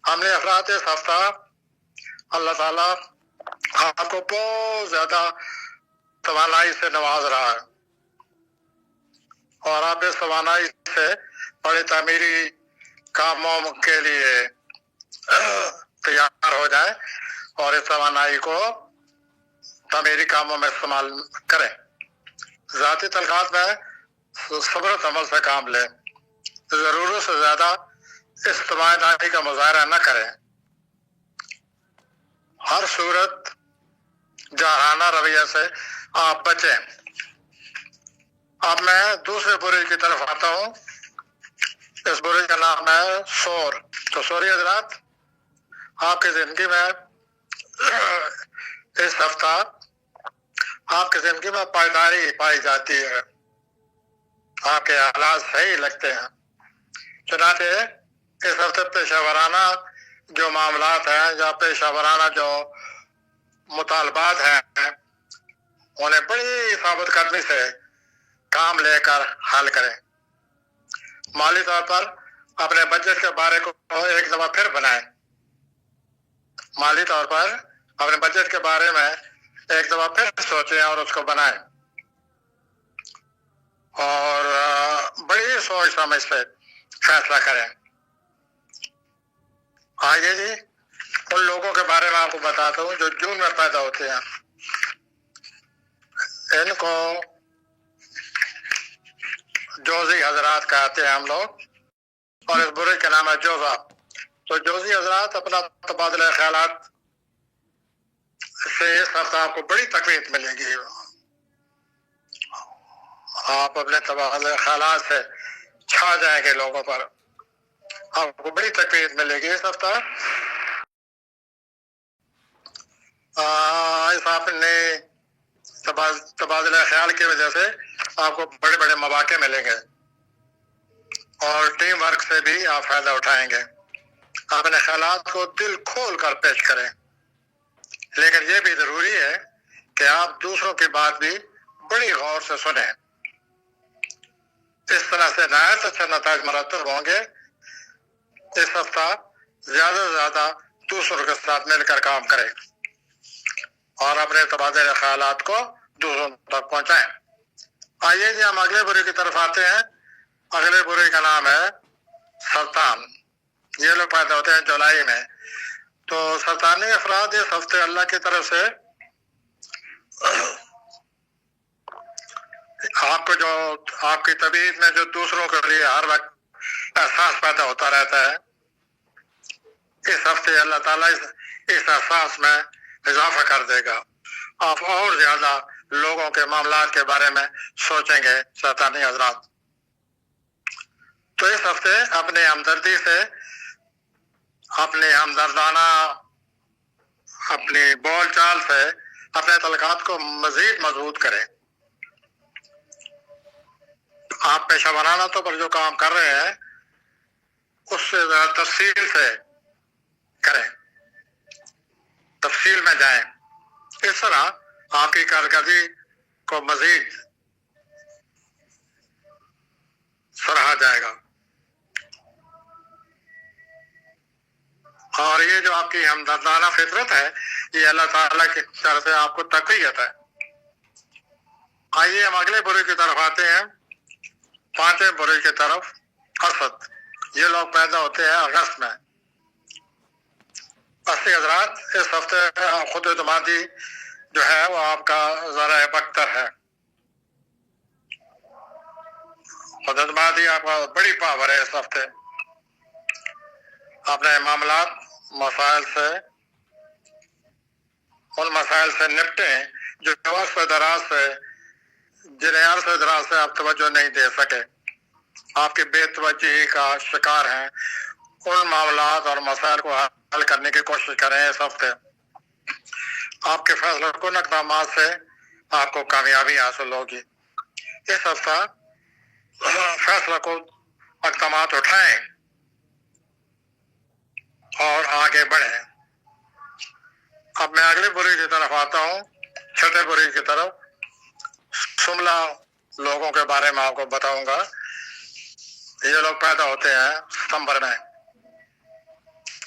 ہم نے افراد اس ہفتہ اللہ تعالیٰ آپ کو بہت زیادہ توانائی سے نواز رہا ہے اور آپ اس توانائی سے بڑے تعمیری کاموں کے لیے تیار ہو جائیں اور اس توانائی کو تعمیری کاموں میں استعمال کریں. ذاتی تلخات میں صبر و تحمل سے کام لیں. ضرورت سے زیادہ استماعی کا مظاہرہ نہ کریں. ہر صورت جارحانہ رویہ سے آپ بچیں. اب میں دوسرے برے کی طرف آتا ہوں. اس برے کا نام ہے شور. تو سوری حضرات، آپ کی زندگی میں اس ہفتہ آپ کی زندگی میں پائیداری پائی جاتی ہے. آپ کے حالات صحیح لگتے ہیں. چنانچہ اس ہفتے پیشہ ورانہ جو معاملات ہیں یا پیشہ ورانہ جو مطالبات ہیں انہیں بڑی ثابت قدمی سے کام لے کر حل کریں. مالی طور پر اپنے بجٹ کے بارے کو ایک دفعہ پھر بنائیں. مالی طور پر اپنے بجٹ کے بارے میں ایک دفعہ پھر سوچیں اور اس کو بنائیں اور بڑی سوچ سمجھ سے فیصلہ کریں. آگے جی ان لوگوں کے بارے میں آپ کو بتاتا ہوں جو جون میں پیدا ہوتے ہیں. ان کو جوزی حضرات کہتے ہیں ہم لوگ، اور اس برے کا نام ہے جوزا. تو جوزی حضرات اپنا تبادلہ خیالات سے اس ہفتہ آپ کو بڑی تقویت ملے گی. آپ اپنے تبادلہ خیالات سے چھا جائیں گے لوگوں پر. آپ کو بڑی تقویت ملے گی اس ہفتہ. آپ نے تبادلہ خیال کی وجہ سے آپ کو بڑے بڑے مواقع ملیں گے اور ٹیم ورک سے بھی آپ فائدہ اٹھائیں گے. اپنے خیالات کو دل کھول کر پیش کریں، لیکن یہ بھی ضروری ہے کہ آپ دوسروں کی بات بھی بڑی غور سے سنیں. اس طرح سے نہایت اچھے نتائج مرتب ہوں گے. اس ہفتہ زیادہ سے زیادہ دوسروں کے ساتھ مل کر کام کریں اور اپنے تبادلہ خیالات کو دوسروں تک پہنچائیں. آئیے جی ہم اگلے برے کی طرف آتے ہیں. اگلے برے کا نام ہے سرطان. یہ لوگ پیدا ہوتے ہیں جولائی میں. تو سرطانی افراد اس ہفتے اللہ کی طرف سے آپ کو جو آپ کی طبیعت میں جو دوسروں کے لیے ہر وقت احساس پیدا ہوتا رہتا ہے، اس ہفتے اللہ تعالیٰ اس احساس میں اضافہ کر دے گا. آپ اور زیادہ لوگوں کے معاملات کے بارے میں سوچیں گے سرطانی حضرات. تو اس ہفتے اپنے ہمدردی سے، اپنے ہمدردانہ اپنی بول چال سے اپنے تعلقات کو مزید مضبوط کریں. آپ پیشہ ورانہ طور پر جو کام کر رہے ہیں اس سے ذرا تفصیل سے کریں، تفصیل میں جائیں. اس طرح آپ کی کارکردگی کو مزید سراہا جائے گا. اور یہ جو آپ کی ہمدردانہ فطرت ہے یہ اللہ تعالیٰ کی طرف سے آپ کو تقویت ہے. آئیے ہم اگلے برے کی طرف آتے ہیں. پانچویں برے کی طرف اسد. یہ لوگ پیدا ہوتے ہیں اگست میں. اصلی حضرات اس ہفتے خود اعتمادی جو ہے وہ آپ کا ذرائع بختر ہے. خود اعتمادی آپ کا بڑی پاور ہے. اس ہفتے اپنے معاملات مسائل سے ان مسائل سے نپٹیں جو عرصہ دراز سے جنہیں عرصہ دراز سے آپ توجہ نہیں دے سکے. آپ کی بے توجہی کا شکار ہیں. ان معاملات اور مسائل کو حل کرنے کی کوشش کریں. اس ہفتے آپ کے فیصلوں کو اقدامات سے آپ کو کامیابی حاصل ہوگی. اس ہفتہ فیصلہ کو اقدامات اٹھائیں اور آگے بڑھیں. اب میں اگلے برے کی طرف آتا ہوں، چھٹے برے کی طرف. شملہ لوگوں کے بارے میں آپ کو بتاؤں گا. یہ لوگ پیدا ہوتے ہیں ستمبر میں.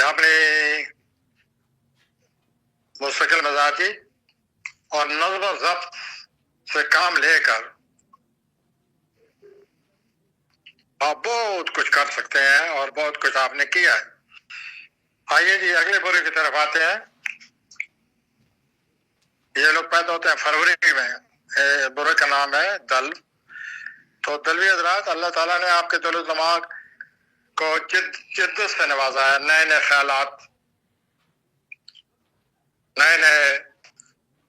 اپنی مستقل مزاجی اور نظم و ضبط سے کام لے کر آپ بہت کچھ کر سکتے ہیں اور بہت کچھ آپ نے کیا ہے. آئیے جی اگلے برے کی طرف آتے ہیں. یہ لوگ پیدا ہوتے ہیں فروری میں. برے کا نام ہے دل. تو دلوی حضرات، اللہ تعالیٰ نے آپ کے دل و دماغ کو جدت سے نوازا ہے. نئے نئے خیالات، نئے نئے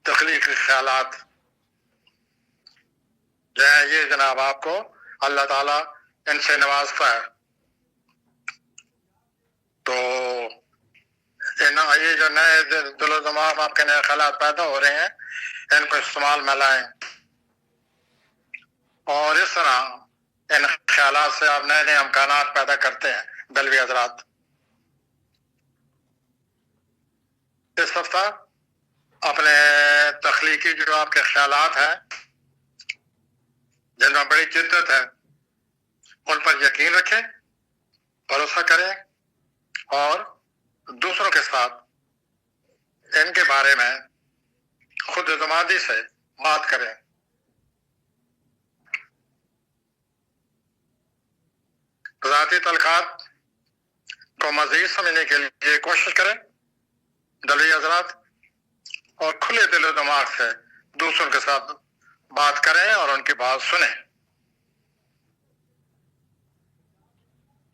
تخلیقی خیالات جو ہے، یہ جناب آپ کو اللہ تعالیٰ ان سے نوازتا ہے. تو یہ جو نئے دل و دماغ آپ کے نئے خیالات پیدا ہو رہے ہیں، ان کو استعمال میں لائیں اور اس طرح ان خیالات سے آپ نئے نئے امکانات پیدا کرتے ہیں. دلوی حضرات، اس ہفتہ اپنے تخلیقی جو آپ کے خیالات ہیں جن میں بڑی جدت ہے، ان پر یقین رکھیں، بھروسہ کریں اور دوسروں کے ساتھ ان کے بارے میں خود اعتمادی سے بات کریں. ذاتی تعلقات کو مزید سمجھنے کے لیے کوشش کریں دلوی حضرات، اور کھلے دل و دماغ سے دوسروں کے ساتھ بات کریں اور ان کی بات سنیں.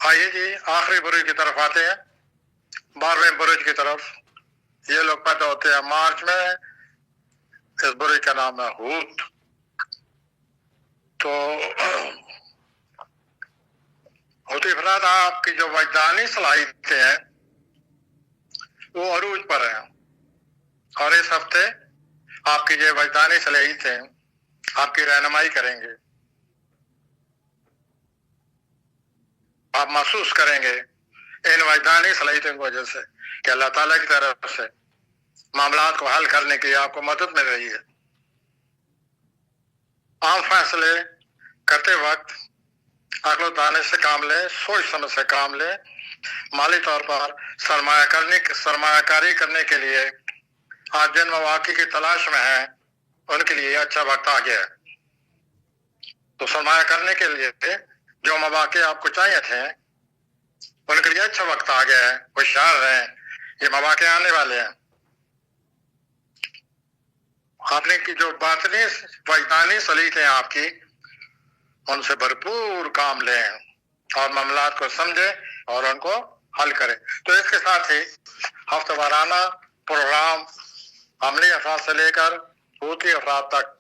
آئیے جی آخری برج کی طرف آتے ہیں، 12ویں برج کی طرف. یہ لوگ پیدا ہوتے ہیں مارچ میں. اس برج کا نام ہے ہوت. تو ہوتی افراد آپ کی جو وجدانی صلاحیتیں ہیں وہ عروج پر ہیں، اور اس ہفتے آپ کی جو وجدانی صلاحیتیں آپ کی رہنمائی کریں گے. آپ محسوس کریں گے ان وجدانی صلاحیتوں کی وجہ سے کہ اللہ تعالیٰ کی طرف سے معاملات کو حل کرنے کی آپ کو مدد مل رہی ہے. عام فیصلے کرتے وقت عقل و دانش سے کام لیں، سوچ سمجھ سے کام لیں. مالی طور پر سرمایہ کاری کرنے کے لیے آپ جن مواقع کی تلاش میں ہیں ان کے لیے اچھا وقت آ گیا ہے. تو سرمایہ کرنے کے لیے جو مواقع آپ کو چاہیے تھے ان کے لیے اچھا وقت آ گیا ہے. ہوشیار رہیں، یہ مواقع آنے والے ہیں. آپ نے کی جو باطنی وجدانی صلاحیتیں ہیں آپ کی، ان سے بھرپور کام لیں اور معاملات کو سمجھیں اور ان کو حل کریں. تو اس کے ساتھ ہی ہفتہ وارانہ پروگرام عملی افراد سے لے کر ہوتی افراد تک